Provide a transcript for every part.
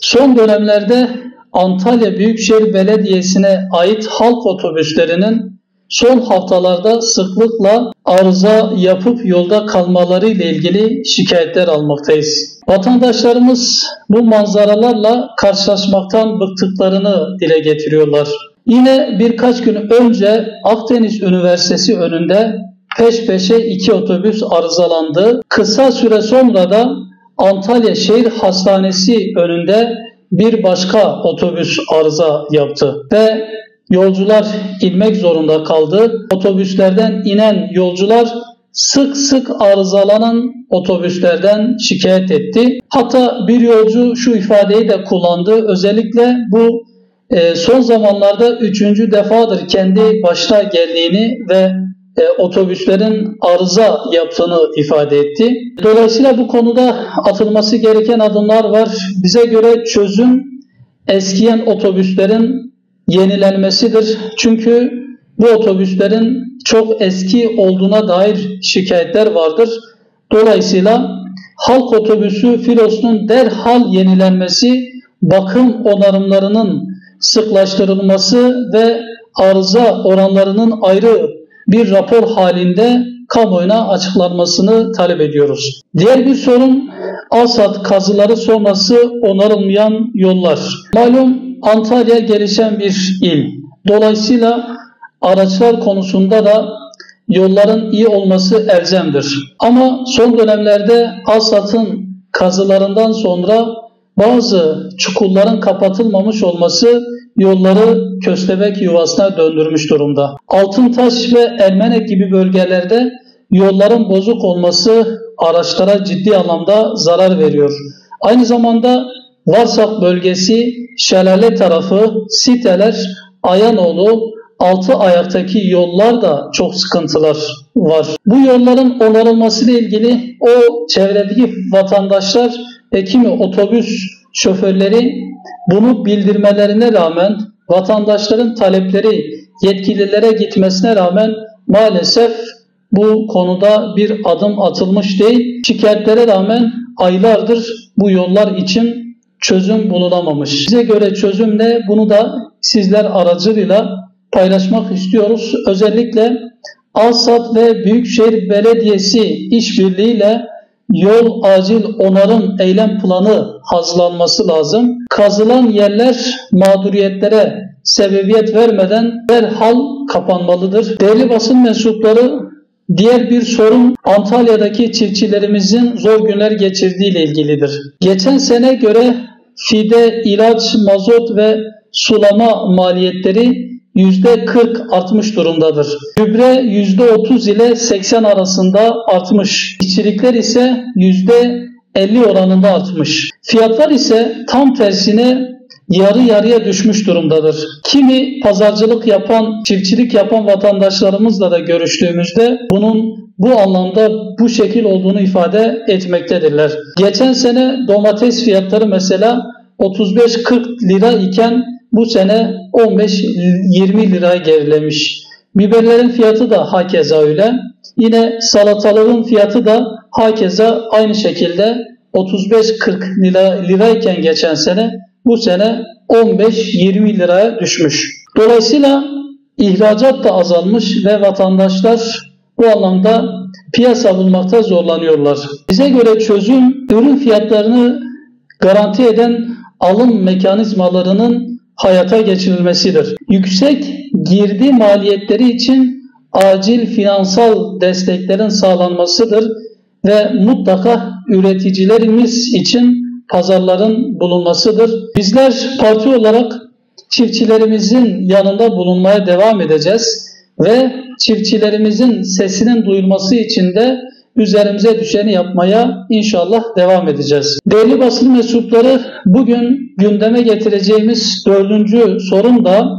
Son dönemlerde Antalya Büyükşehir Belediyesi'ne ait halk otobüslerinin son haftalarda sıklıkla arıza yapıp yolda kalmaları ile ilgili şikayetler almaktayız. Vatandaşlarımız bu manzaralarla karşılaşmaktan bıktıklarını dile getiriyorlar. Yine birkaç gün önce Akdeniz Üniversitesi önünde peş peşe 2 otobüs arızalandı. Kısa süre sonra da Antalya Şehir Hastanesi önünde bir başka otobüs arıza yaptı ve yolcular inmek zorunda kaldı. Otobüslerden inen yolcular sık sık arızalanan otobüslerden şikayet etti. Hatta bir yolcu şu ifadeyi de kullandı. Özellikle bu son zamanlarda 3. defadır kendi başına geldiğini ve otobüslerin arıza yaptığını ifade etti. Dolayısıyla bu konuda atılması gereken adımlar var. Bize göre çözüm eskiyen otobüslerin yenilenmesidir. Çünkü bu otobüslerin çok eski olduğuna dair şikayetler vardır. Dolayısıyla halk otobüsü filosunun derhal yenilenmesi, bakım onarımlarının sıklaştırılması ve arıza oranlarının ayrı bir rapor halinde kamuoyuna açıklanmasını talep ediyoruz. Diğer bir sorun ASAD kazıları sonrası onarılmayan yollar. Malum Antalya gelişen bir il. Dolayısıyla araçlar konusunda da yolların iyi olması elzemdir. Ama son dönemlerde ASAD'ın kazılarından sonra bazı çukurların kapatılmamış olması yolları köstebek yuvasına döndürmüş durumda. Altıntaş ve Ermenek gibi bölgelerde yolların bozuk olması araçlara ciddi anlamda zarar veriyor. Aynı zamanda Varsak bölgesi, Şelale tarafı, siteler, Ayanoğlu, altı ayaktaki yollar da çok sıkıntılar var. Bu yolların onarılması ile ilgili o çevredeki vatandaşlar ve kimi otobüs şoförleri bunu bildirmelerine rağmen, vatandaşların talepleri yetkililere gitmesine rağmen maalesef bu konuda bir adım atılmış değil. Şikayetlere rağmen aylardır bu yollar için çözüm bulunamamış. Bize göre çözüm ne? Bunu da sizler aracılığıyla paylaşmak istiyoruz. Özellikle ASAD ve Büyükşehir Belediyesi işbirliğiyle yol acil onarım eylem planı hazırlanması lazım. Kazılan yerler mağduriyetlere sebebiyet vermeden derhal kapanmalıdır. Değerli basın mensupları, diğer bir sorun Antalya'daki çiftçilerimizin zor günler geçirdiği ile ilgilidir. Geçen sene göre fide, ilaç, mazot ve sulama maliyetleri %40 artmış durumdadır. Gübre %30 ile 80 arasında artmış. İçerikler ise %50 oranında artmış. Fiyatlar ise tam tersine yarı yarıya düşmüş durumdadır. Kimi pazarcılık yapan, çiftçilik yapan vatandaşlarımızla da görüştüğümüzde bunun bu anlamda bu şekil olduğunu ifade etmektedirler. Geçen sene domates fiyatları mesela 35-40 lira iken bu sene 15-20 liraya gerilemiş. Biberlerin fiyatı da hakeza öyle. Yine salatalığın fiyatı da hakeza aynı şekilde 35-40 lirayken geçen sene bu sene 15-20 liraya düşmüş. Dolayısıyla ihracat da azalmış ve vatandaşlar bu anlamda piyasa bulmakta zorlanıyorlar. Bize göre çözüm ürün fiyatlarını garanti eden alım mekanizmalarının hayata geçirilmesidir. Yüksek girdi maliyetleri için acil finansal desteklerin sağlanmasıdır ve mutlaka üreticilerimiz için pazarların bulunmasıdır. Bizler parti olarak çiftçilerimizin yanında bulunmaya devam edeceğiz ve çiftçilerimizin sesinin duyulması için de üzerimize düşeni yapmaya inşallah devam edeceğiz. Değerli basın mensupları, bugün gündeme getireceğimiz 4. sorun da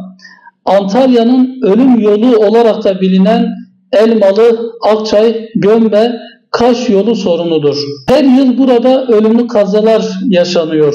Antalya'nın ölüm yolu olarak da bilinen Elmalı, Akçay, Gömbe, Kaş yolu sorunudur. Her yıl burada ölümlü kazalar yaşanıyor.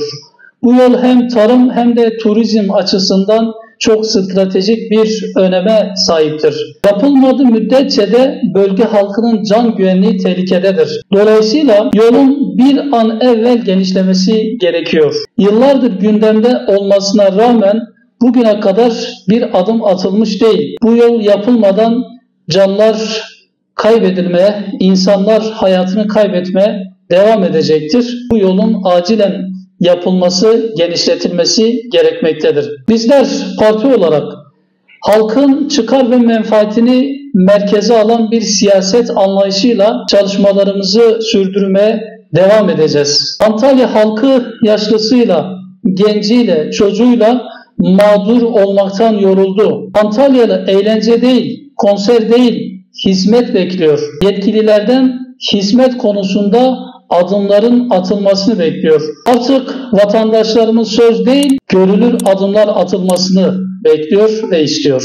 Bu yol hem tarım hem de turizm açısından çok stratejik bir öneme sahiptir. Yapılmadığı müddetçe de bölge halkının can güvenliği tehlikededir. Dolayısıyla yolun bir an evvel genişlemesi gerekiyor. Yıllardır gündemde olmasına rağmen bugüne kadar bir adım atılmış değil. Bu yol yapılmadan canlar kaybedilmeye, insanlar hayatını kaybetmeye devam edecektir. Bu yolun acilen yapılması, genişletilmesi gerekmektedir. Bizler parti olarak halkın çıkar ve menfaatini merkeze alan bir siyaset anlayışıyla çalışmalarımızı sürdürmeye devam edeceğiz. Antalya halkı yaşlısıyla, genciyle, çocuğuyla mağdur olmaktan yoruldu. Antalyalı eğlence değil, konser değil, hizmet bekliyor. Yetkililerden hizmet konusunda adımların atılmasını bekliyor. Artık vatandaşlarımız söz değil, görülür adımlar atılmasını bekliyor ve istiyor.